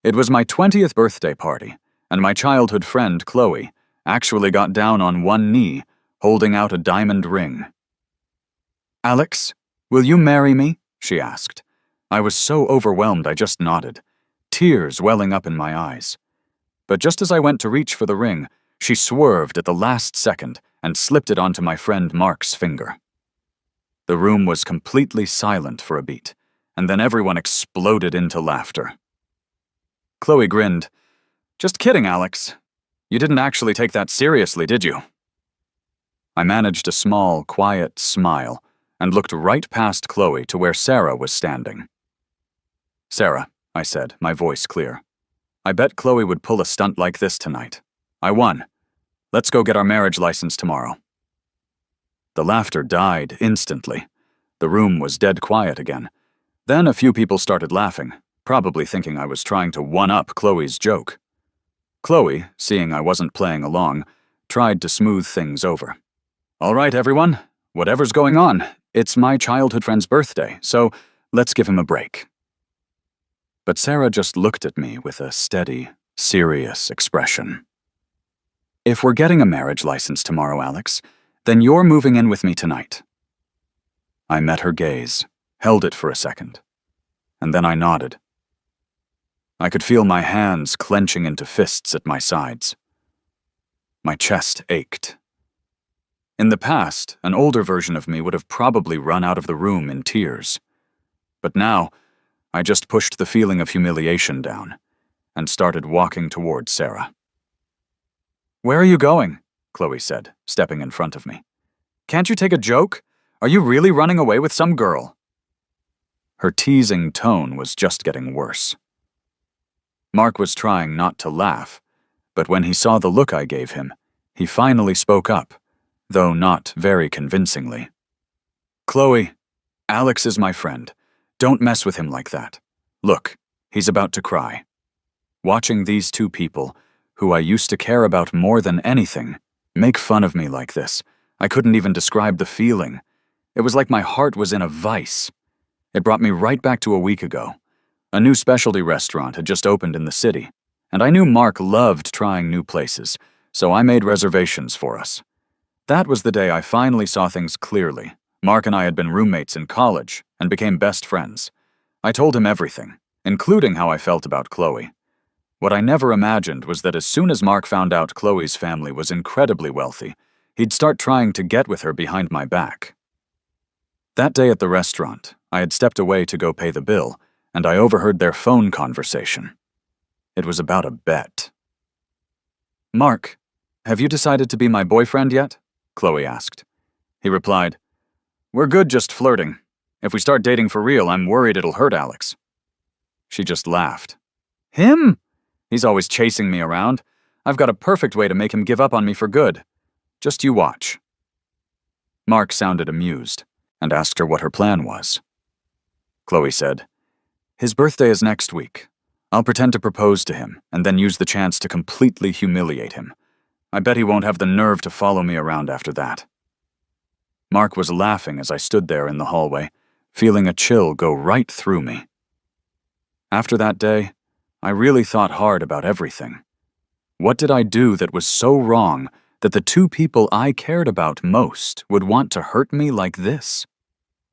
It was my 20th birthday party, and my childhood friend, Chloe, actually got down on one knee, holding out a diamond ring. "Alex, will you marry me?" she asked. I was so overwhelmed I just nodded, tears welling up in my eyes. But just as I went to reach for the ring, she swerved at the last second and slipped it onto my friend Mark's finger. The room was completely silent for a beat, and then everyone exploded into laughter. Chloe grinned. "Just kidding, Alex. You didn't actually take that seriously, did you?" I managed a small, quiet smile and looked right past Chloe to where Sarah was standing. "Sarah," I said, my voice clear, "I bet Chloe would pull a stunt like this tonight. I won. Let's go get our marriage license tomorrow." The laughter died instantly. The room was dead quiet again. Then a few people started laughing, probably thinking I was trying to one-up Chloe's joke. Chloe, seeing I wasn't playing along, tried to smooth things over. "All right, everyone, whatever's going on, it's my childhood friend's birthday, so let's give him a break." But Sarah just looked at me with a steady, serious expression. "If we're getting a marriage license tomorrow, Alex, then you're moving in with me tonight." I met her gaze, held it for a second, and then I nodded. I could feel my hands clenching into fists at my sides. My chest ached. In the past, an older version of me would have probably run out of the room in tears. But now, I just pushed the feeling of humiliation down and started walking towards Sarah. "Where are you going?" Chloe said, stepping in front of me. "Can't you take a joke? Are you really running away with some girl?" Her teasing tone was just getting worse. Mark was trying not to laugh, but when he saw the look I gave him, he finally spoke up, though not very convincingly. "Chloe, Alex is my friend. Don't mess with him like that. Look, he's about to cry." Watching these two people, who I used to care about more than anything, make fun of me like this, I couldn't even describe the feeling. It was like my heart was in a vice. It brought me right back to a week ago. A new specialty restaurant had just opened in the city, and I knew Mark loved trying new places, so I made reservations for us. That was the day I finally saw things clearly. Mark and I had been roommates in college and became best friends. I told him everything, including how I felt about Chloe. What I never imagined was that as soon as Mark found out Chloe's family was incredibly wealthy, he'd start trying to get with her behind my back. That day at the restaurant, I had stepped away to go pay the bill, and I overheard their phone conversation. It was about a bet. "Mark, have you decided to be my boyfriend yet?" Chloe asked. He replied, "We're good just flirting. If we start dating for real, I'm worried it'll hurt Alex." She just laughed. "Him? He's always chasing me around. I've got a perfect way to make him give up on me for good. Just you watch." Mark sounded amused and asked her what her plan was. Chloe said, "His birthday is next week. I'll pretend to propose to him and then use the chance to completely humiliate him. I bet he won't have the nerve to follow me around after that." Mark was laughing as I stood there in the hallway, feeling a chill go right through me. After that day, I really thought hard about everything. What did I do that was so wrong that the two people I cared about most would want to hurt me like this?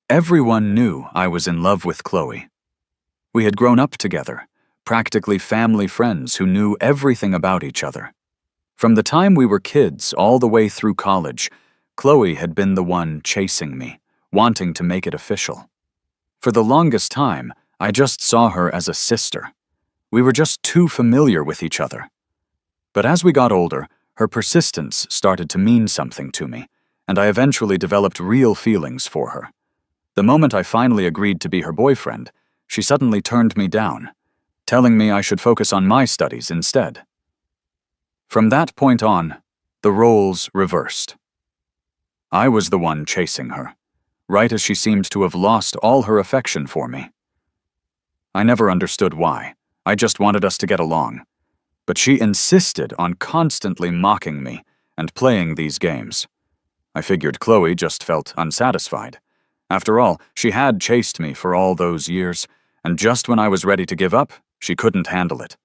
Everyone knew I was in love with Chloe. We had grown up together, practically family friends who knew everything about each other. From the time we were kids all the way through college, Chloe had been the one chasing me, wanting to make it official. For the longest time, I just saw her as a sister. We were just too familiar with each other. But as we got older, her persistence started to mean something to me, and I eventually developed real feelings for her. The moment I finally agreed to be her boyfriend, she suddenly turned me down, telling me I should focus on my studies instead. From that point on, the roles reversed. I was the one chasing her, right as she seemed to have lost all her affection for me. I never understood why. I just wanted us to get along. But she insisted on constantly mocking me and playing these games. I figured Chloe just felt unsatisfied. After all, she had chased me for all those years, and just when I was ready to give up, She couldn't handle it.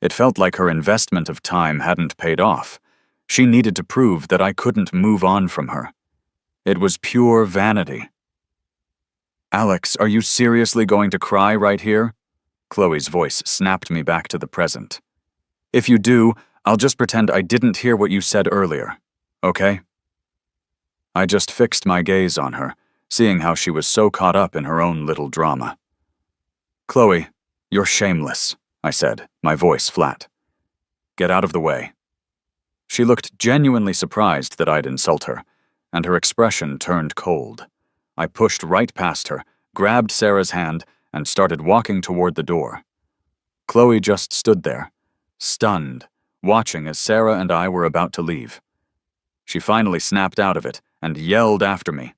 It felt like her investment of time hadn't paid off. She needed to prove that I couldn't move on from her. It was pure vanity. "Alex, are you seriously going to cry right here?" Chloe's voice snapped me back to the present. "If you do, I'll just pretend I didn't hear what you said earlier, okay?" I just fixed my gaze on her, seeing how she was so caught up in her own little drama. "Chloe, you're shameless," I said, my voice flat. "Get out of the way." She looked genuinely surprised that I'd insult her, and her expression turned cold. I pushed right past her, grabbed Sarah's hand, and started walking toward the door. Chloe just stood there, stunned, watching as Sarah and I were about to leave. She finally snapped out of it and yelled after me,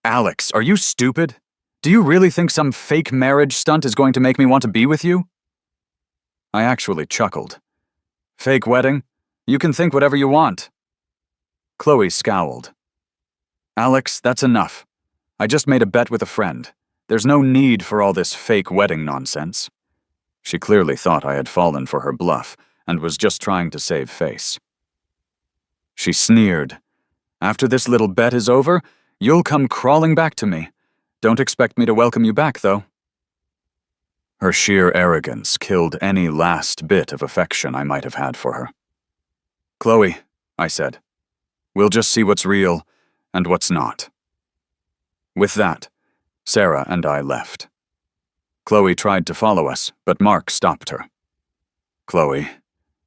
"Alex, are you stupid? Do you really think some fake marriage stunt is going to make me want to be with you?" I actually chuckled. "Fake wedding? You can think whatever you want." Chloe scowled. "Alex, that's enough. I just made a bet with a friend. There's no need for all this fake wedding nonsense." She clearly thought I had fallen for her bluff and was just trying to save face. She sneered. "After this little bet is over, you'll come crawling back to me. Don't expect me to welcome you back, though." Her sheer arrogance killed any last bit of affection I might have had for her. "Chloe," I said, "we'll just see what's real and what's not." With that, Sarah and I left. Chloe tried to follow us, but Mark stopped her. "Chloe,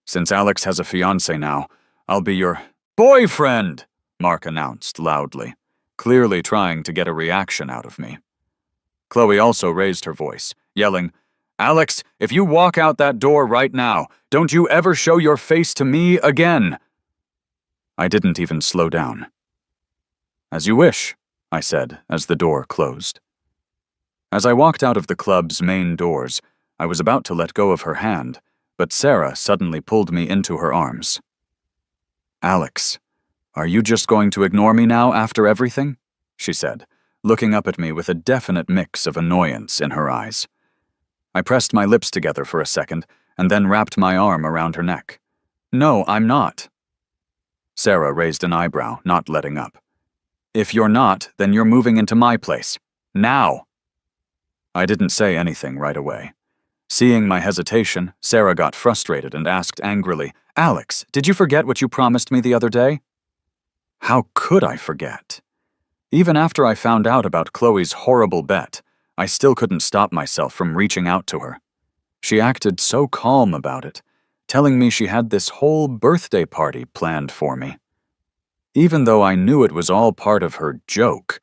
since Alex has a fiancé now, I'll be your boyfriend," Mark announced loudly, clearly trying to get a reaction out of me. Chloe also raised her voice, yelling, "Alex, if you walk out that door right now, don't you ever show your face to me again." I didn't even slow down. "As you wish," I said as the door closed. As I walked out of the club's main doors, I was about to let go of her hand, but Sarah suddenly pulled me into her arms. "Alex, are you just going to ignore me now after everything?" she said, looking up at me with a definite mix of annoyance in her eyes. I pressed my lips together for a second and then wrapped my arm around her neck. "No, I'm not." Sarah raised an eyebrow, not letting up. "If you're not, then you're moving into my place. Now!" I didn't say anything right away. Seeing my hesitation, Sarah got frustrated and asked angrily, "Alex, did you forget what you promised me the other day?" How could I forget? Even after I found out about Chloe's horrible bet, I still couldn't stop myself from reaching out to her. She acted so calm about it, telling me she had this whole birthday party planned for me. Even though I knew it was all part of her joke,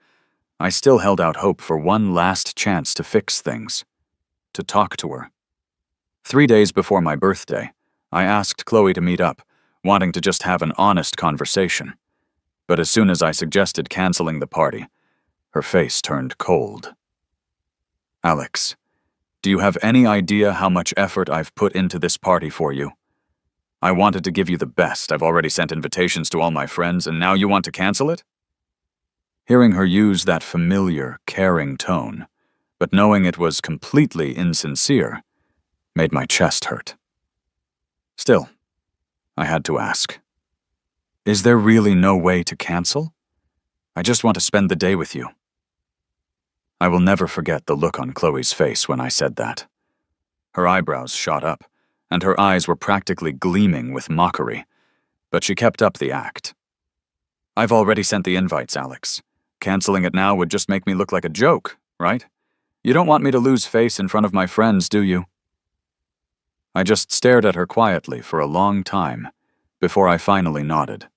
I still held out hope for one last chance to fix things, to talk to her. 3 days before my birthday, I asked Chloe to meet up, wanting to just have an honest conversation. But as soon as I suggested canceling the party, her face turned cold. "Alex, do you have any idea how much effort I've put into this party for you? I wanted to give you the best. I've already sent invitations to all my friends, and now you want to cancel it?" Hearing her use that familiar, caring tone, but knowing it was completely insincere, made my chest hurt. Still, I had to ask, "Is there really no way to cancel? I just want to spend the day with you." I will never forget the look on Chloe's face when I said that. Her eyebrows shot up, and her eyes were practically gleaming with mockery, but she kept up the act. "I've already sent the invites, Alex. Canceling it now would just make me look like a joke, right? You don't want me to lose face in front of my friends, do you?" I just stared at her quietly for a long time, before I finally nodded.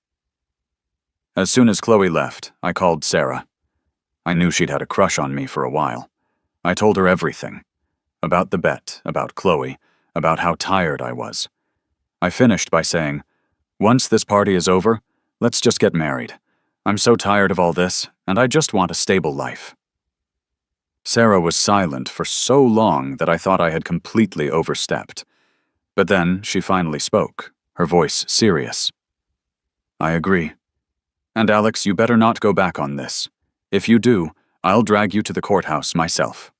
As soon as Chloe left, I called Sarah. I knew she'd had a crush on me for a while. I told her everything. About the bet, about Chloe, about how tired I was. I finished by saying, "Once this party is over, let's just get married. I'm so tired of all this, and I just want a stable life." Sarah was silent for so long that I thought I had completely overstepped. But then she finally spoke, her voice serious. "I agree. And Alex, you better not go back on this. If you do, I'll drag you to the courthouse myself."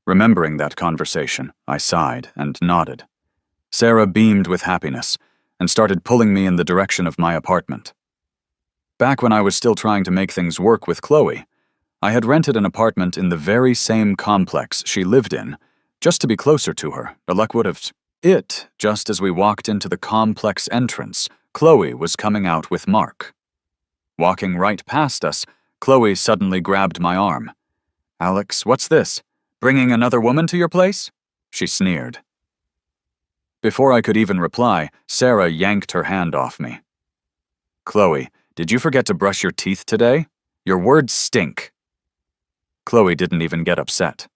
Remembering that conversation, I sighed and nodded. Sarah beamed with happiness and started pulling me in the direction of my apartment. Back when I was still trying to make things work with Chloe, I had rented an apartment in the very same complex she lived in, just to be closer to her. The luck would have... Just as we walked into the complex entrance, Chloe was coming out with Mark. Walking right past us, Chloe suddenly grabbed my arm. "Alex, what's this? Bringing another woman to your place?" she sneered. Before I could even reply, Sarah yanked her hand off me. "Chloe, did you forget to brush your teeth today? Your words stink." Chloe didn't even get upset.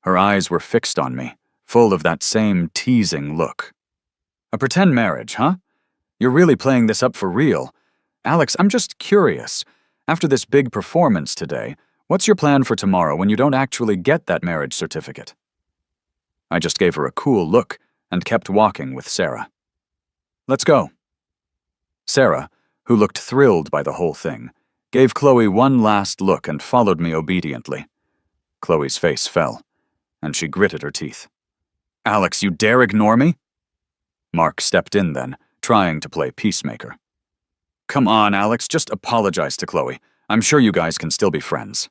Her eyes were fixed on me, full of that same teasing look. "A pretend marriage, huh? You're really playing this up for real. Alex, I'm just curious. After this big performance today, what's your plan for tomorrow when you don't actually get that marriage certificate?" I just gave her a cool look and kept walking with Sarah. "Let's go." Sarah, who looked thrilled by the whole thing, gave Chloe one last look and followed me obediently. Chloe's face fell, and she gritted her teeth. "Alex, you dare ignore me?" Mark stepped in then, trying to play peacemaker. "Come on, Alex, just apologize to Chloe. I'm sure you guys can still be friends."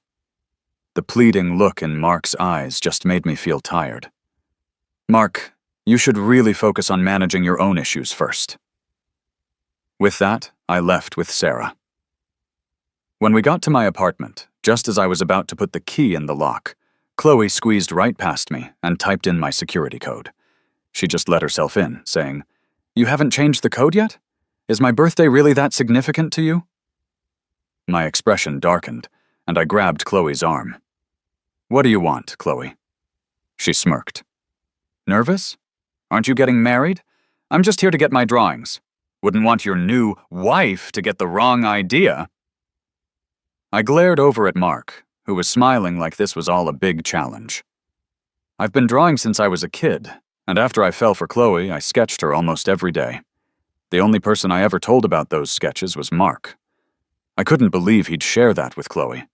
The pleading look in Mark's eyes just made me feel tired. "Mark, you should really focus on managing your own issues first." With that, I left with Sarah. When we got to my apartment, just as I was about to put the key in the lock, Chloe squeezed right past me and typed in my security code. She just let herself in, saying, "You haven't changed the code yet? Is my birthday really that significant to you?" My expression darkened, and I grabbed Chloe's arm. "What do you want, Chloe?" She smirked. "Nervous? Aren't you getting married? I'm just here to get my drawings. Wouldn't want your new wife to get the wrong idea." I glared over at Mark, who was smiling like this was all a big challenge. I've been drawing since I was a kid, and after I fell for Chloe, I sketched her almost every day. The only person I ever told about those sketches was Mark. I couldn't believe he'd share that with Chloe.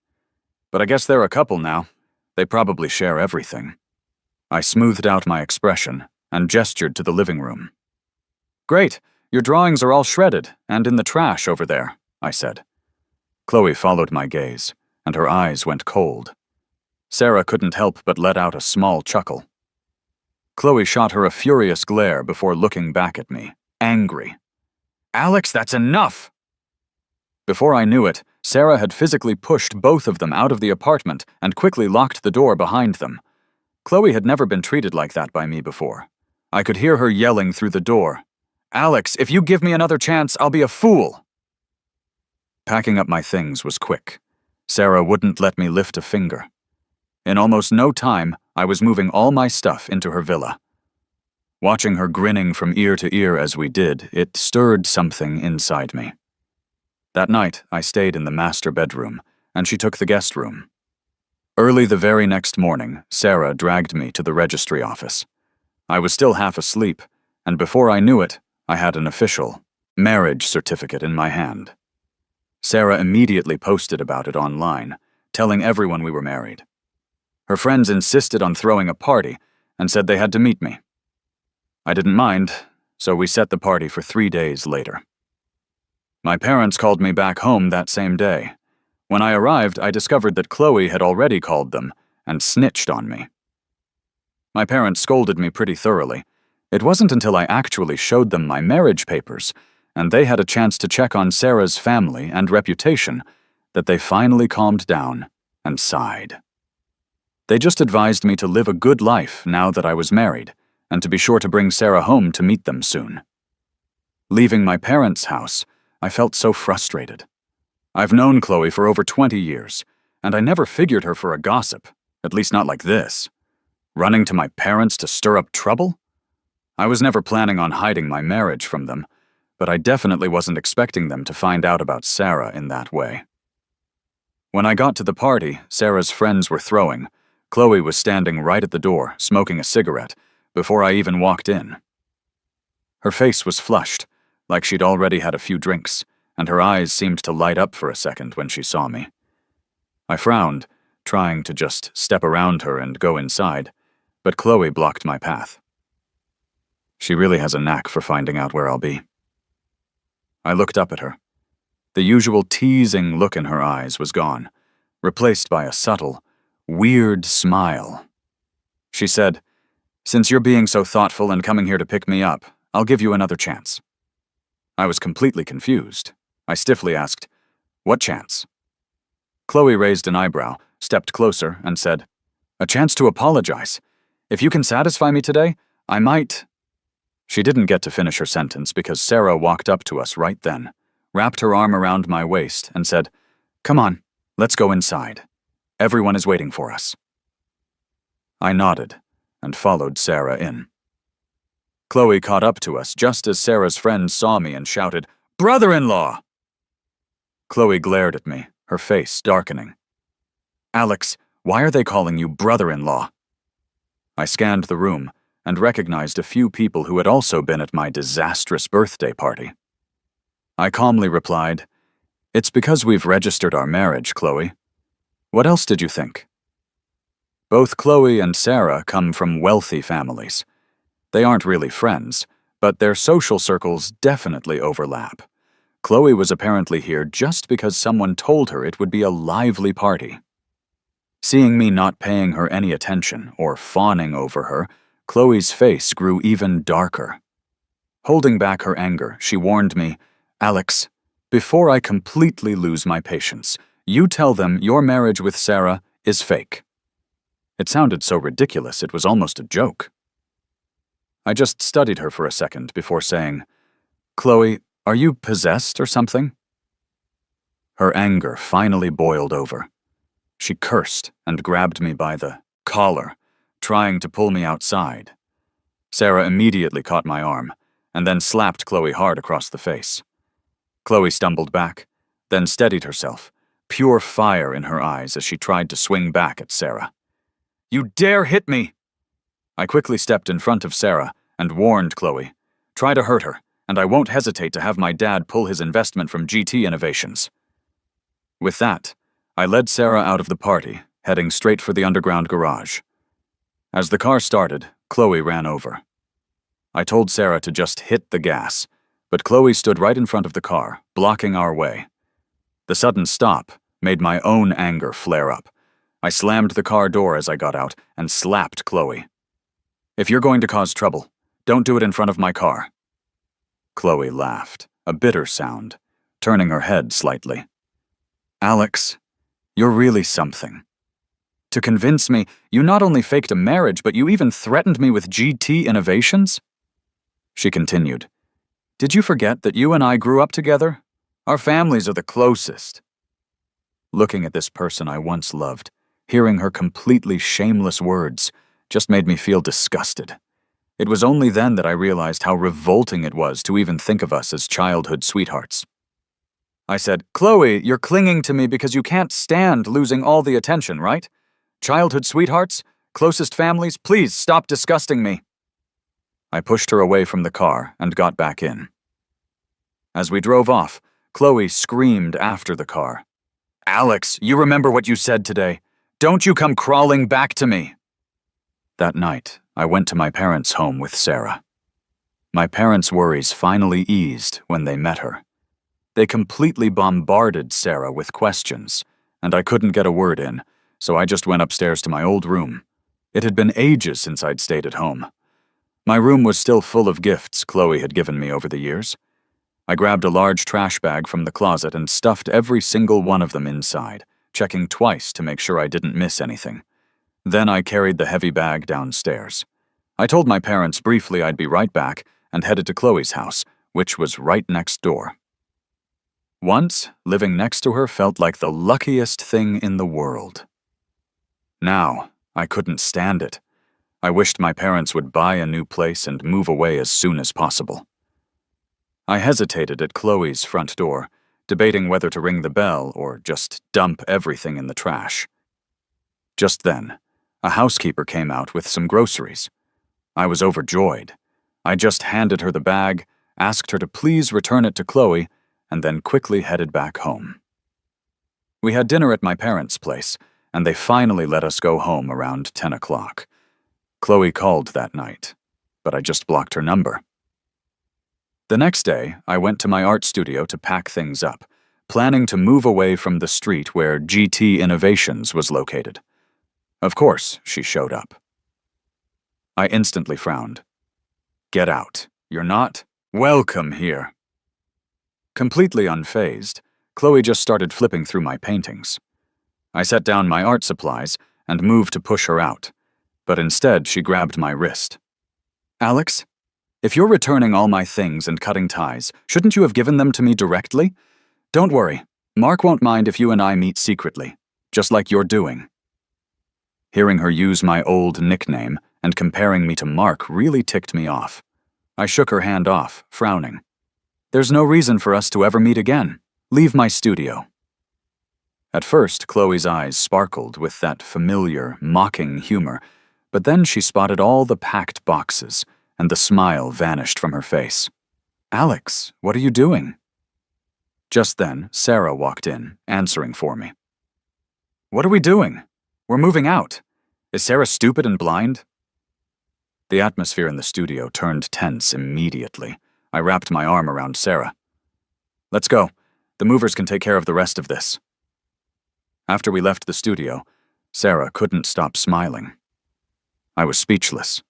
But I guess they're a couple now. They probably share everything. I smoothed out my expression and gestured to the living room. "Great, your drawings are all shredded and in the trash over there," I said. Chloe followed my gaze, and her eyes went cold. Sarah couldn't help but let out a small chuckle. Chloe shot her a furious glare before looking back at me, angry. "Alex, that's enough!" Before I knew it, Sarah had physically pushed both of them out of the apartment and quickly locked the door behind them. Chloe had never been treated like that by me before. I could hear her yelling through the door, "Alex, if you give me another chance, I'll be a fool!" Packing up my things was quick. Sarah wouldn't let me lift a finger. In almost no time, I was moving all my stuff into her villa. Watching her grinning from ear to ear as we did, it stirred something inside me. That night, I stayed in the master bedroom, and she took the guest room. Early the very next morning, Sarah dragged me to the registry office. I was still half asleep, and before I knew it, I had an official marriage certificate in my hand. Sarah immediately posted about it online, telling everyone we were married. Her friends insisted on throwing a party and said they had to meet me. I didn't mind, so we set the party for 3 days later. My parents called me back home that same day. When I arrived, I discovered that Chloe had already called them and snitched on me. My parents scolded me pretty thoroughly. It wasn't until I actually showed them my marriage papers, and they had a chance to check on Sarah's family and reputation, that they finally calmed down and sighed. They just advised me to live a good life now that I was married, and to be sure to bring Sarah home to meet them soon. Leaving my parents' house, I felt so frustrated. I've known Chloe for over 20 years, and I never figured her for a gossip, at least not like this. Running to my parents to stir up trouble? I was never planning on hiding my marriage from them, but I definitely wasn't expecting them to find out about Sarah in that way. When I got to the party Sarah's friends were throwing, Chloe was standing right at the door, smoking a cigarette, before I even walked in. Her face was flushed, like she'd already had a few drinks, and her eyes seemed to light up for a second when she saw me. I frowned, trying to just step around her and go inside, but Chloe blocked my path. She really has a knack for finding out where I'll be. I looked up at her. The usual teasing look in her eyes was gone, replaced by a subtle, weird smile. She said, "Since you're being so thoughtful and coming here to pick me up, I'll give you another chance." I was completely confused. I stiffly asked, "What chance?" Chloe raised an eyebrow, stepped closer, and said, "A chance to apologize. If you can satisfy me today, I might—" She didn't get to finish her sentence because Sarah walked up to us right then, wrapped her arm around my waist, and said, "Come on, let's go inside. Everyone is waiting for us." I nodded and followed Sarah in. Chloe caught up to us just as Sarah's friend saw me and shouted, "Brother-in-law!" Chloe glared at me, her face darkening. "Alex, why are they calling you brother-in-law?" I scanned the room and recognized a few people who had also been at my disastrous birthday party. I calmly replied, "It's because we've registered our marriage, Chloe. What else did you think?" Both Chloe and Sarah come from wealthy families. They aren't really friends, but their social circles definitely overlap. Chloe was apparently here just because someone told her it would be a lively party. Seeing me not paying her any attention or fawning over her, Chloe's face grew even darker. Holding back her anger, she warned me, "Alex, before I completely lose my patience, you tell them your marriage with Sarah is fake." It sounded so ridiculous it was almost a joke. I just studied her for a second before saying, "Chloe, are you possessed or something?" Her anger finally boiled over. She cursed and grabbed me by the collar, trying to pull me outside. Sarah immediately caught my arm, and then slapped Chloe hard across the face. Chloe stumbled back, then steadied herself, pure fire in her eyes as she tried to swing back at Sarah. "You dare hit me!" I quickly stepped in front of Sarah and warned Chloe, "Try to hurt her, and I won't hesitate to have my dad pull his investment from GT Innovations." With that, I led Sarah out of the party, heading straight for the underground garage. As the car started, Chloe ran over. I told Sarah to just hit the gas, but Chloe stood right in front of the car, blocking our way. The sudden stop made my own anger flare up. I slammed the car door as I got out and slapped Chloe. "If you're going to cause trouble, don't do it in front of my car." Chloe laughed, a bitter sound, turning her head slightly. "Alex, you're really something. To convince me, you not only faked a marriage, but you even threatened me with GT Innovations?" She continued, "Did you forget that you and I grew up together? Our families are the closest." Looking at this person I once loved, hearing her completely shameless words, just made me feel disgusted. It was only then that I realized how revolting it was to even think of us as childhood sweethearts. I said, "Chloe, you're clinging to me because you can't stand losing all the attention, right? Childhood sweethearts? Closest families? Please stop disgusting me." I pushed her away from the car and got back in. As we drove off, Chloe screamed after the car, "Alex, you remember what you said today. Don't you come crawling back to me." That night, I went to my parents' home with Sarah. My parents' worries finally eased when they met her. They completely bombarded Sarah with questions, and I couldn't get a word in, so I just went upstairs to my old room. It had been ages since I'd stayed at home. My room was still full of gifts Chloe had given me over the years. I grabbed a large trash bag from the closet and stuffed every single one of them inside, checking twice to make sure I didn't miss anything. Then I carried the heavy bag downstairs. I told my parents briefly I'd be right back and headed to Chloe's house, which was right next door. Once, living next to her felt like the luckiest thing in the world. Now, I couldn't stand it. I wished my parents would buy a new place and move away as soon as possible. I hesitated at Chloe's front door, debating whether to ring the bell or just dump everything in the trash. Just then, a housekeeper came out with some groceries. I was overjoyed. I just handed her the bag, asked her to please return it to Chloe, and then quickly headed back home. We had dinner at my parents' place, and they finally let us go home around 10 o'clock. Chloe called that night, but I just blocked her number. The next day, I went to my art studio to pack things up, planning to move away from the street where GT Innovations was located. Of course, she showed up. I instantly frowned. Get out. You're not welcome here. Completely unfazed, Chloe just started flipping through my paintings. I set down my art supplies and moved to push her out, but instead she grabbed my wrist. Alex, if you're returning all my things and cutting ties, shouldn't you have given them to me directly? Don't worry, Mark won't mind if you and I meet secretly, just like you're doing. Hearing her use my old nickname and comparing me to Mark really ticked me off. I shook her hand off, frowning. There's no reason for us to ever meet again. Leave my studio. At first, Chloe's eyes sparkled with that familiar, mocking humor, but then she spotted all the packed boxes, and the smile vanished from her face. Alex, what are you doing? Just then, Sarah walked in, answering for me. What are we doing? We're moving out. Is Sarah stupid and blind? The atmosphere in the studio turned tense immediately. I wrapped my arm around Sarah. Let's go. The movers can take care of the rest of this. After we left the studio, Sarah couldn't stop smiling. I was speechless.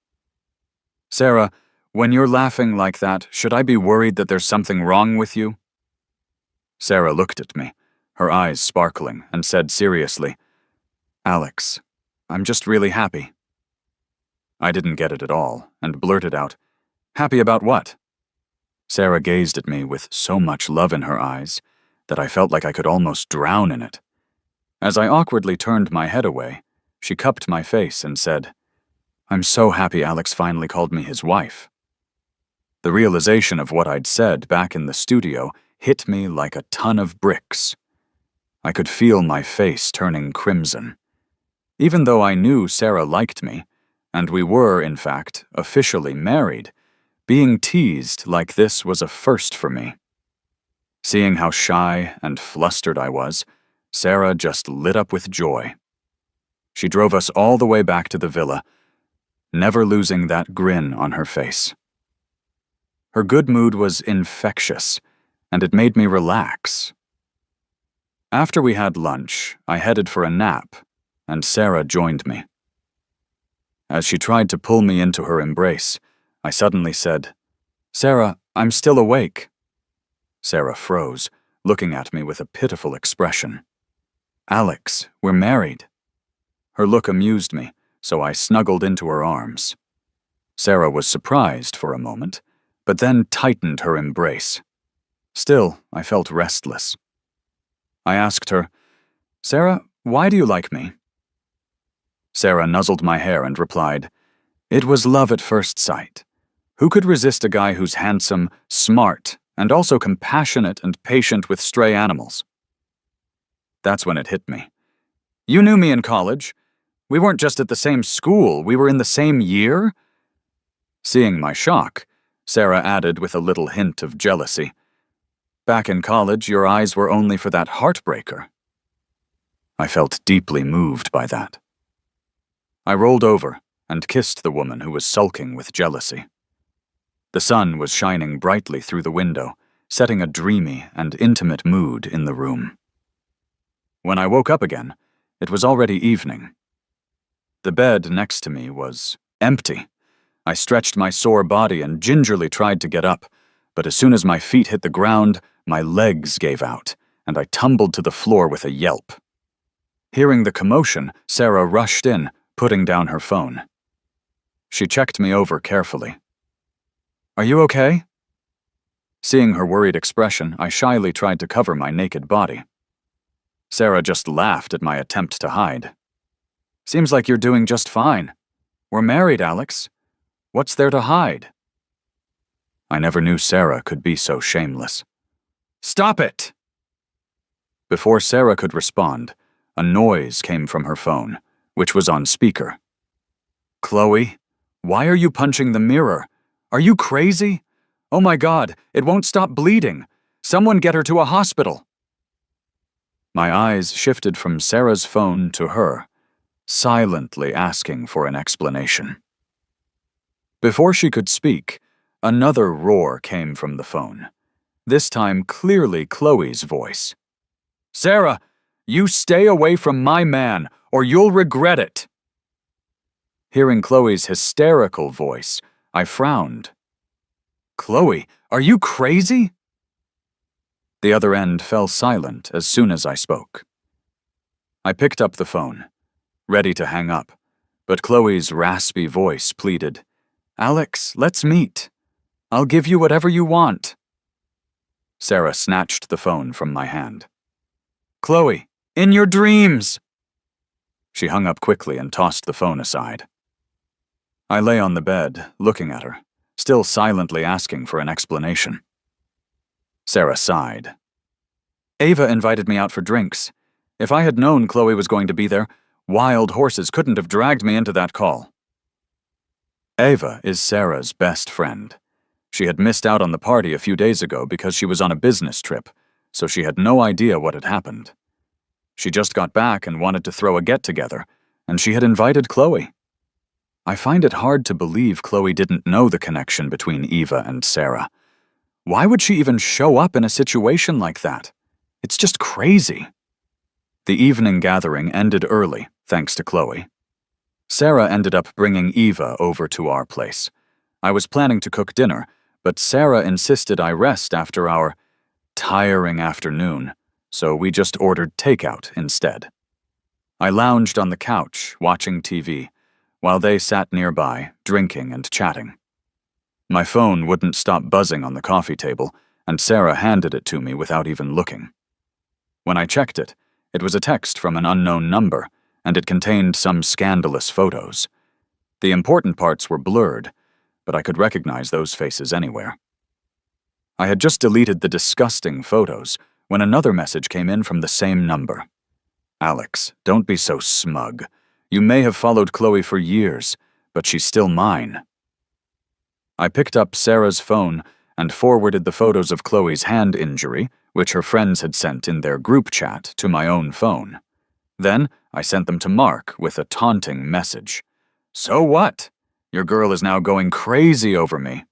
Sarah, when you're laughing like that, should I be worried that there's something wrong with you? Sarah looked at me, her eyes sparkling, and said seriously, Alex, I'm just really happy. I didn't get it at all, and blurted out, Happy about what? Sarah gazed at me with so much love in her eyes that I felt like I could almost drown in it. As I awkwardly turned my head away, she cupped my face and said, I'm so happy Alex finally called me his wife. The realization of what I'd said back in the studio hit me like a ton of bricks. I could feel my face turning crimson. Even though I knew Sarah liked me, and we were, in fact, officially married, being teased like this was a first for me. Seeing how shy and flustered I was, Sarah just lit up with joy. She drove us all the way back to the villa, never losing that grin on her face. Her good mood was infectious, and it made me relax. After we had lunch, I headed for a nap, and Sarah joined me. As she tried to pull me into her embrace, I suddenly said, Sarah, I'm still awake. Sarah froze, looking at me with a pitiful expression. Alex, we're married. Her look amused me, so I snuggled into her arms. Sarah was surprised for a moment, but then tightened her embrace. Still, I felt restless. I asked her, Sarah, why do you like me? Sarah nuzzled my hair and replied, It was love at first sight. Who could resist a guy who's handsome, smart, and also compassionate and patient with stray animals? That's when it hit me. You knew me in college. We weren't just at the same school, we were in the same year? Seeing my shock, Sarah added with a little hint of jealousy, Back in college, your eyes were only for that heartbreaker. I felt deeply moved by that. I rolled over and kissed the woman who was sulking with jealousy. The sun was shining brightly through the window, setting a dreamy and intimate mood in the room. When I woke up again, it was already evening. The bed next to me was empty. I stretched my sore body and gingerly tried to get up, but as soon as my feet hit the ground, my legs gave out, and I tumbled to the floor with a yelp. Hearing the commotion, Sarah rushed in, putting down her phone. She checked me over carefully. Are you okay? Seeing her worried expression, I shyly tried to cover my naked body. Sarah just laughed at my attempt to hide. Seems like you're doing just fine. We're married, Alex. What's there to hide? I never knew Sarah could be so shameless. Stop it! Before Sarah could respond, a noise came from her phone, which was on speaker. Chloe, why are you punching the mirror? Are you crazy? Oh my God, it won't stop bleeding. Someone get her to a hospital. My eyes shifted from Sarah's phone to her, silently asking for an explanation. Before she could speak, another roar came from the phone. This time clearly Chloe's voice. "Sarah, you stay away from my man, or you'll regret it." Hearing Chloe's hysterical voice, I frowned. "Chloe, are you crazy?" The other end fell silent as soon as I spoke. I picked up the phone, ready to hang up, but Chloe's raspy voice pleaded, "Alex, let's meet. I'll give you whatever you want." Sarah snatched the phone from my hand. "Chloe, in your dreams!" She hung up quickly and tossed the phone aside. I lay on the bed, looking at her, still silently asking for an explanation. Sarah sighed. "Ava invited me out for drinks. If I had known Chloe was going to be there, wild horses couldn't have dragged me into that call." Ava is Sarah's best friend. She had missed out on the party a few days ago because she was on a business trip, so she had no idea what had happened. She just got back and wanted to throw a get-together, and she had invited Chloe. I find it hard to believe Chloe didn't know the connection between Eva and Sarah. Why would she even show up in a situation like that? It's just crazy. The evening gathering ended early, thanks to Chloe. Sarah ended up bringing Eva over to our place. I was planning to cook dinner, but Sarah insisted I rest after our tiring afternoon, so we just ordered takeout instead. I lounged on the couch, watching TV, while they sat nearby, drinking and chatting. My phone wouldn't stop buzzing on the coffee table, and Sarah handed it to me without even looking. When I checked it, it was a text from an unknown number, and it contained some scandalous photos. The important parts were blurred, but I could recognize those faces anywhere. I had just deleted the disgusting photos when another message came in from the same number. "Alex, don't be so smug. You may have followed Chloe for years, but she's still mine." I picked up Sarah's phone and forwarded the photos of Chloe's hand injury, which her friends had sent in their group chat, to my own phone. Then I sent them to Mark with a taunting message. "So what? Your girl is now going crazy over me."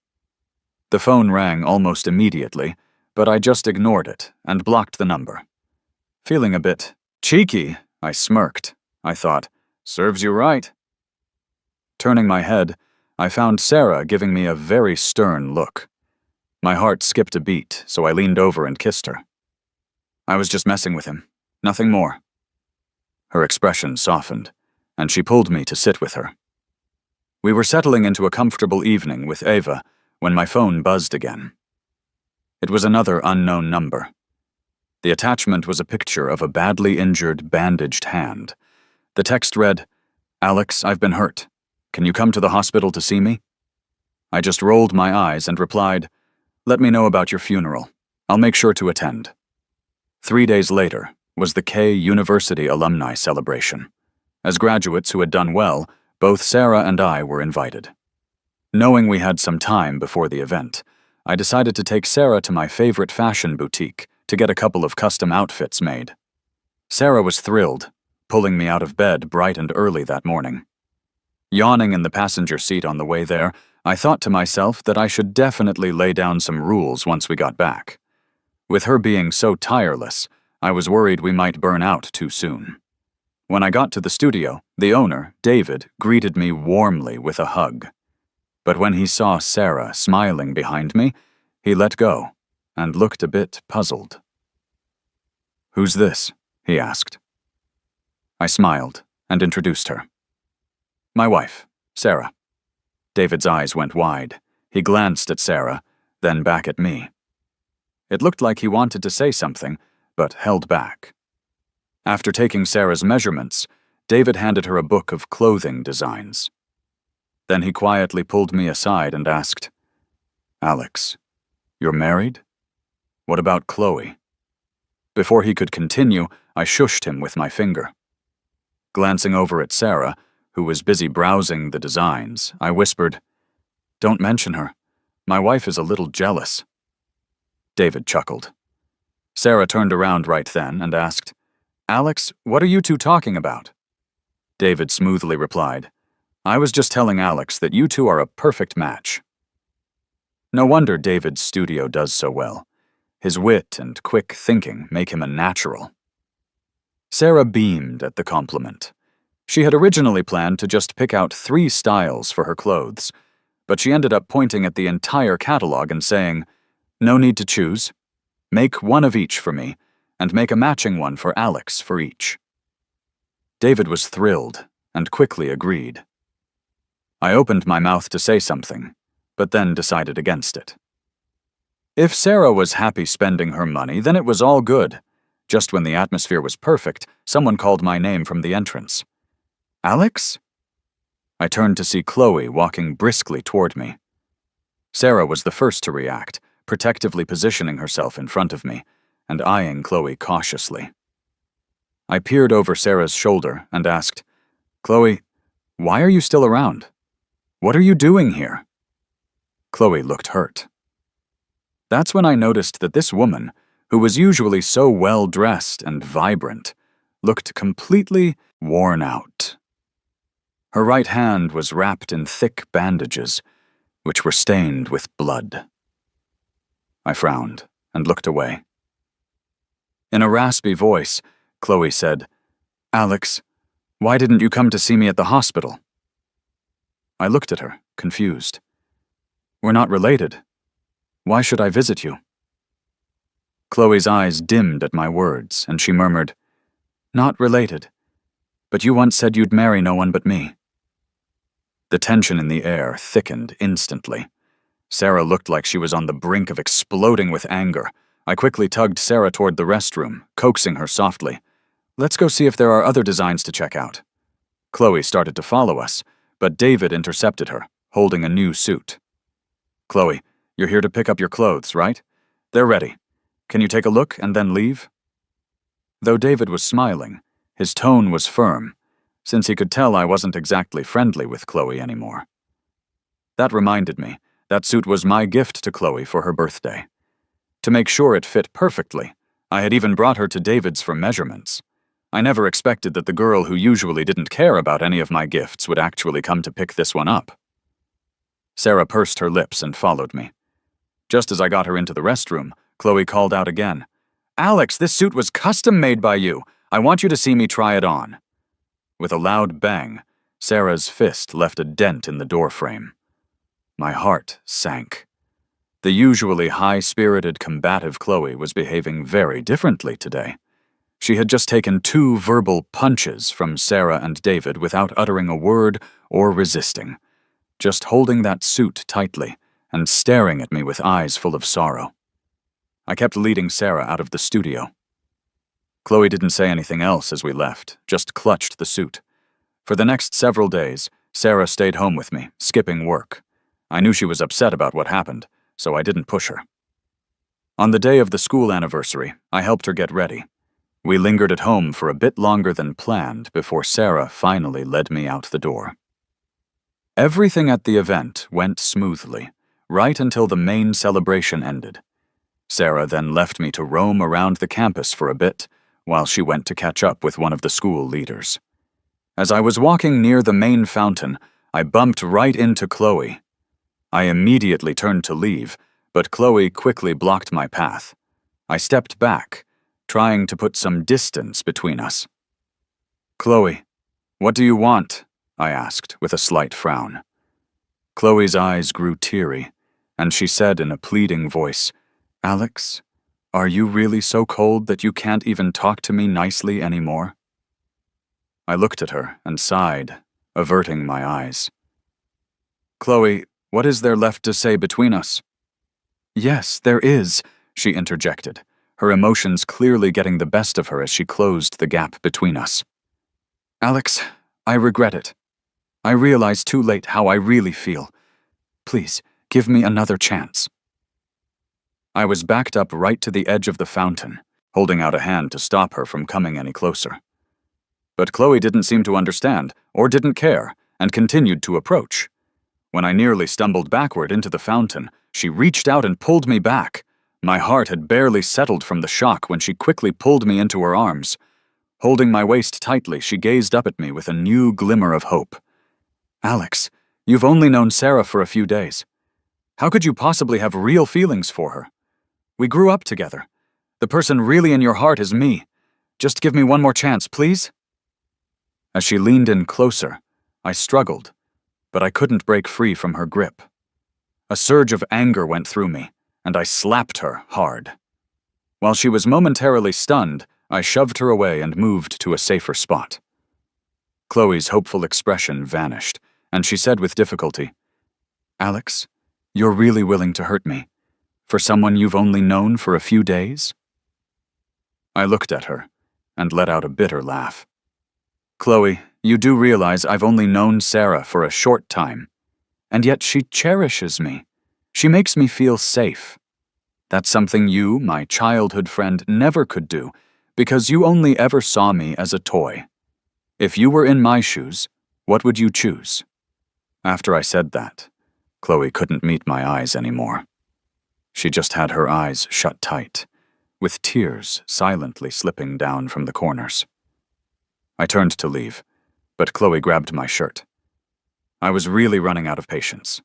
The phone rang almost immediately, but I just ignored it and blocked the number. Feeling a bit cheeky, I smirked. I thought, serves you right. Turning my head, I found Sarah giving me a very stern look. My heart skipped a beat, so I leaned over and kissed her. "I was just messing with him. Nothing more." Her expression softened, and she pulled me to sit with her. We were settling into a comfortable evening with Ava when my phone buzzed again. It was another unknown number. The attachment was a picture of a badly injured, bandaged hand. The text read, "Alex, I've been hurt. Can you come to the hospital to see me?" I just rolled my eyes and replied, "Let me know about your funeral. I'll make sure to attend." 3 days later was the K University alumni celebration. As graduates who had done well, both Sarah and I were invited. Knowing we had some time before the event, I decided to take Sarah to my favorite fashion boutique to get a couple of custom outfits made. Sarah was thrilled, pulling me out of bed bright and early that morning. Yawning in the passenger seat on the way there, I thought to myself that I should definitely lay down some rules once we got back. With her being so tireless, I was worried we might burn out too soon. When I got to the studio, the owner, David, greeted me warmly with a hug. But when he saw Sarah smiling behind me, he let go and looked a bit puzzled. "Who's this?" he asked. I smiled and introduced her. "My wife, Sarah." David's eyes went wide. He glanced at Sarah, then back at me. It looked like he wanted to say something, but held back. After taking Sarah's measurements, David handed her a book of clothing designs. Then he quietly pulled me aside and asked, "Alex, you're married? What about Chloe?" Before he could continue, I shushed him with my finger. Glancing over at Sarah, who was busy browsing the designs, I whispered, "Don't mention her. My wife is a little jealous." David chuckled. Sarah turned around right then and asked, "Alex, what are you two talking about?" David smoothly replied, I was just telling Alex that you two are a perfect match. No wonder David's studio does so well. His wit and quick thinking make him a natural. Sarah beamed at the compliment. She had originally planned to just pick out 3 styles for her clothes, but she ended up pointing at the entire catalog and saying, "No need to choose. Make one of each for me, and make a matching one for Alex for each." David was thrilled and quickly agreed. I opened my mouth to say something, but then decided against it. If Sarah was happy spending her money, then it was all good. Just when the atmosphere was perfect, someone called my name from the entrance. "Alex?" I turned to see Chloe walking briskly toward me. Sarah was the first to react, protectively positioning herself in front of me, and eyeing Chloe cautiously. I peered over Sarah's shoulder and asked, "Chloe, why are you still around? What are you doing here?" Chloe looked hurt. That's when I noticed that this woman, who was usually so well-dressed and vibrant, looked completely worn out. Her right hand was wrapped in thick bandages, which were stained with blood. I frowned and looked away. In a raspy voice, Chloe said, "Alex, why didn't you come to see me at the hospital?" I looked at her, confused. "We're not related. Why should I visit you?" Chloe's eyes dimmed at my words, and she murmured, "Not related, but you once said you'd marry no one but me." The tension in the air thickened instantly. Sarah looked like she was on the brink of exploding with anger. I quickly tugged Sarah toward the restroom, coaxing her softly. "Let's go see if there are other designs to check out." Chloe started to follow us, but David intercepted her, holding a new suit. "Chloe, you're here to pick up your clothes, right? They're ready. Can you take a look and then leave?" Though David was smiling, his tone was firm, since he could tell I wasn't exactly friendly with Chloe anymore. That reminded me, that suit was my gift to Chloe for her birthday. To make sure it fit perfectly, I had even brought her to David's for measurements. I never expected that the girl who usually didn't care about any of my gifts would actually come to pick this one up. Sarah pursed her lips and followed me. Just as I got her into the restroom, Chloe called out again, "Alex, this suit was custom-made by you. I want you to see me try it on." With a loud bang, Sarah's fist left a dent in the doorframe. My heart sank. The usually high-spirited, combative Chloe was behaving very differently today. She had just taken 2 verbal punches from Sarah and David without uttering a word or resisting, just holding that suit tightly and staring at me with eyes full of sorrow. I kept leading Sarah out of the studio. Chloe didn't say anything else as we left, just clutched the suit. For the next several days, Sarah stayed home with me, skipping work. I knew she was upset about what happened, so I didn't push her. On the day of the school anniversary, I helped her get ready. We lingered at home for a bit longer than planned before Sarah finally led me out the door. Everything at the event went smoothly, right until the main celebration ended. Sarah then left me to roam around the campus for a bit, while she went to catch up with one of the school leaders. As I was walking near the main fountain, I bumped right into Chloe. I immediately turned to leave, but Chloe quickly blocked my path. I stepped back, trying to put some distance between us. "Chloe, what do you want?" I asked with a slight frown. Chloe's eyes grew teary, and she said in a pleading voice, "Alex, are you really so cold that you can't even talk to me nicely anymore?" I looked at her and sighed, averting my eyes. "Chloe, what is there left to say between us?" "Yes, there is," she interjected, her emotions clearly getting the best of her as she closed the gap between us. "Alex, I regret it. I realize too late how I really feel. Please, give me another chance." I was backed up right to the edge of the fountain, holding out a hand to stop her from coming any closer. But Chloe didn't seem to understand, or didn't care, and continued to approach. When I nearly stumbled backward into the fountain, she reached out and pulled me back. My heart had barely settled from the shock when she quickly pulled me into her arms. Holding my waist tightly, she gazed up at me with a new glimmer of hope. Alex, you've only known Sarah for a few days. How could you possibly have real feelings for her? We grew up together. The person really in your heart is me. Just give me one more chance, please." As she leaned in closer, I struggled, but I couldn't break free from her grip. A surge of anger went through me, and I slapped her hard. While she was momentarily stunned, I shoved her away and moved to a safer spot. Chloe's hopeful expression vanished, and she said with difficulty, "Alex, you're really willing to hurt me, for someone you've only known for a few days?" I looked at her and let out a bitter laugh. "Chloe, you do realize I've only known Sarah for a short time, and yet she cherishes me. She makes me feel safe. That's something you, my childhood friend, never could do, because you only ever saw me as a toy. If you were in my shoes, what would you choose?" After I said that, Chloe couldn't meet my eyes anymore. She just had her eyes shut tight, with tears silently slipping down from the corners. I turned to leave, but Chloe grabbed my shirt. I was really running out of patience.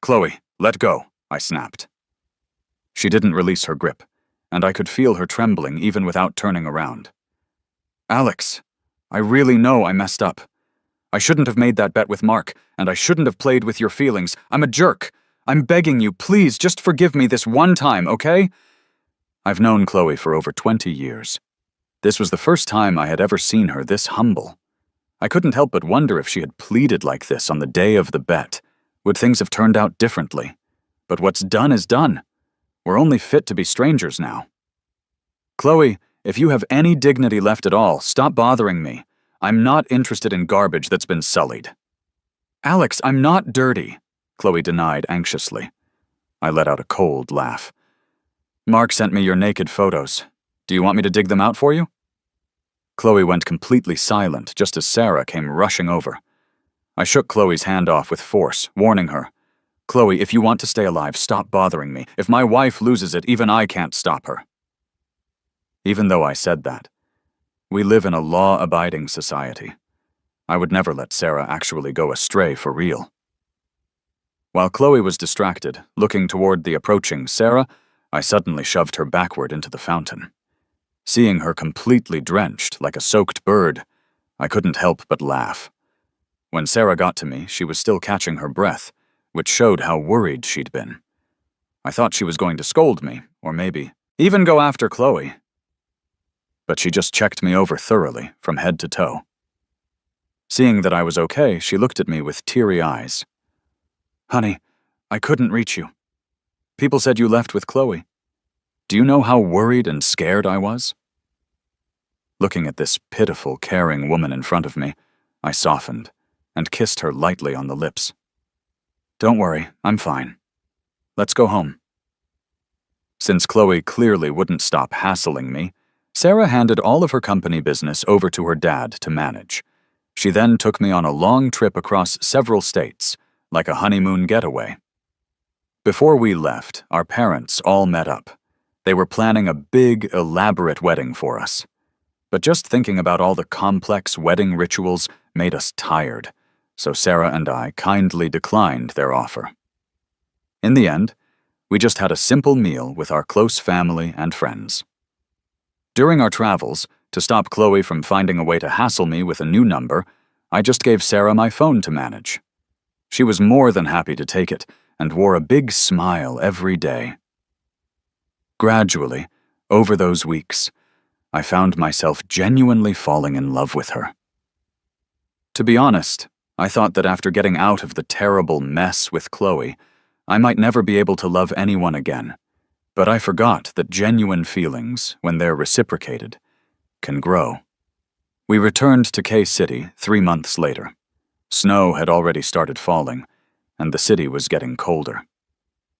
"Chloe, let go," I snapped. She didn't release her grip, and I could feel her trembling even without turning around. "Alex, I really know I messed up. I shouldn't have made that bet with Mark, and I shouldn't have played with your feelings. I'm a jerk. I'm begging you, please just forgive me this one time, okay?" I've known Chloe for over 20 years. This was the first time I had ever seen her this humble. I couldn't help but wonder if she had pleaded like this on the day of the bet. Would things have turned out differently? But what's done is done. We're only fit to be strangers now. "Chloe, if you have any dignity left at all, stop bothering me. I'm not interested in garbage that's been sullied." "Alex, I'm not dirty," Chloe denied anxiously. I let out a cold laugh. "Mark sent me your naked photos. Do you want me to dig them out for you?" Chloe went completely silent just as Sarah came rushing over. I shook Chloe's hand off with force, warning her, "Chloe, if you want to stay alive, stop bothering me. If my wife loses it, even I can't stop her." Even though I said that, we live in a law-abiding society. I would never let Sarah actually go astray for real. While Chloe was distracted, looking toward the approaching Sarah, I suddenly shoved her backward into the fountain. Seeing her completely drenched, like a soaked bird, I couldn't help but laugh. When Sarah got to me, she was still catching her breath, which showed how worried she'd been. I thought she was going to scold me, or maybe even go after Chloe. But she just checked me over thoroughly, from head to toe. Seeing that I was okay, she looked at me with teary eyes. "Honey, I couldn't reach you. People said you left with Chloe. Do you know how worried and scared I was?" Looking at this pitiful, caring woman in front of me, I softened and kissed her lightly on the lips. "Don't worry, I'm fine. Let's go home." Since Chloe clearly wouldn't stop hassling me, Sarah handed all of her company business over to her dad to manage. She then took me on a long trip across several states, like a honeymoon getaway. Before we left, our parents all met up. They were planning a big, elaborate wedding for us. But just thinking about all the complex wedding rituals made us tired, so Sarah and I kindly declined their offer. In the end, we just had a simple meal with our close family and friends. During our travels, to stop Chloe from finding a way to hassle me with a new number, I just gave Sarah my phone to manage. She was more than happy to take it and wore a big smile every day. Gradually, over those weeks, I found myself genuinely falling in love with her. To be honest, I thought that after getting out of the terrible mess with Chloe, I might never be able to love anyone again. But I forgot that genuine feelings, when they're reciprocated, can grow. We returned to K-City 3 months later. Snow had already started falling, and the city was getting colder.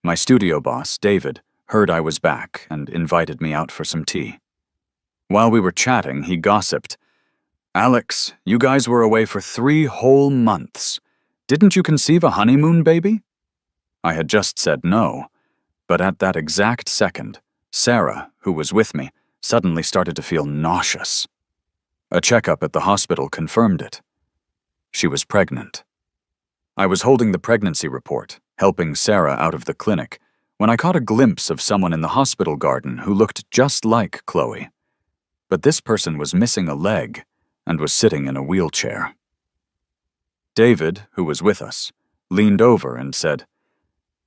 My studio boss, David, heard I was back and invited me out for some tea. While we were chatting, he gossiped, "Alex, you guys were away for 3 whole months. Didn't you conceive a honeymoon baby?" I had just said no, but at that exact second, Sarah, who was with me, suddenly started to feel nauseous. A checkup at the hospital confirmed it. She was pregnant. I was holding the pregnancy report, helping Sarah out of the clinic, when I caught a glimpse of someone in the hospital garden who looked just like Chloe. But this person was missing a leg and was sitting in a wheelchair. David, who was with us, leaned over and said,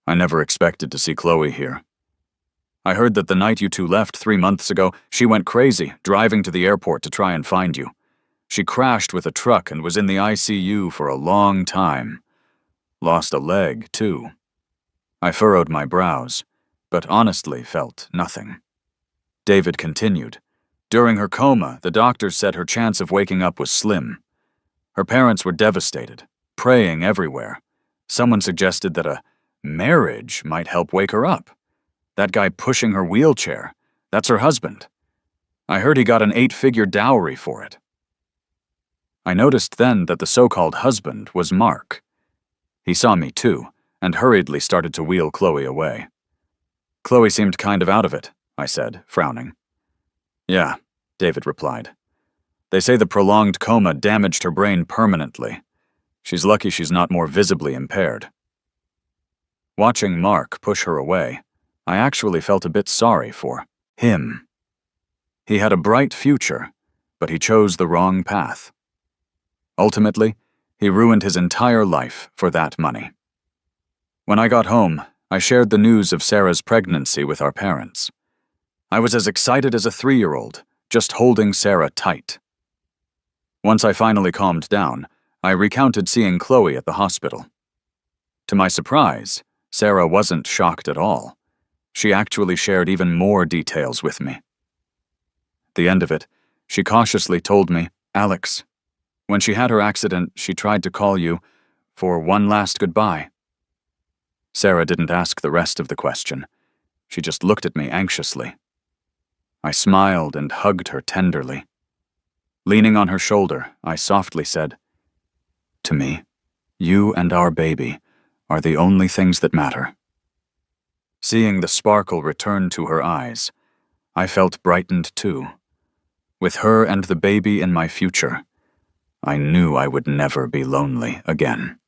"I never expected to see Chloe here. I heard that the night you two left 3 months ago, she went crazy, driving to the airport to try and find you. She crashed with a truck and was in the ICU for a long time. Lost a leg, too." I furrowed my brows, but honestly felt nothing. David continued, "During her coma, the doctors said her chance of waking up was slim. Her parents were devastated, praying everywhere. Someone suggested that a marriage might help wake her up. That guy pushing her wheelchair, that's her husband. I heard he got an 8-figure dowry for it." I noticed then that the so-called husband was Mark. He saw me too, and hurriedly started to wheel Chloe away. "Chloe seemed kind of out of it," I said, frowning. "Yeah," David replied. "They say the prolonged coma damaged her brain permanently. She's lucky she's not more visibly impaired." Watching Mark push her away, I actually felt a bit sorry for him. He had a bright future, but he chose the wrong path. Ultimately, he ruined his entire life for that money. When I got home, I shared the news of Sarah's pregnancy with our parents. I was as excited as a 3-year-old, just holding Sarah tight. Once I finally calmed down, I recounted seeing Chloe at the hospital. To my surprise, Sarah wasn't shocked at all. She actually shared even more details with me. At the end of it, she cautiously told me, "Alex, when she had her accident, she tried to call you for one last goodbye." Sarah didn't ask the rest of the question. She just looked at me anxiously. I smiled and hugged her tenderly. Leaning on her shoulder, I softly said, "To me, you and our baby are the only things that matter." Seeing the sparkle return to her eyes, I felt brightened too. With her and the baby in my future, I knew I would never be lonely again.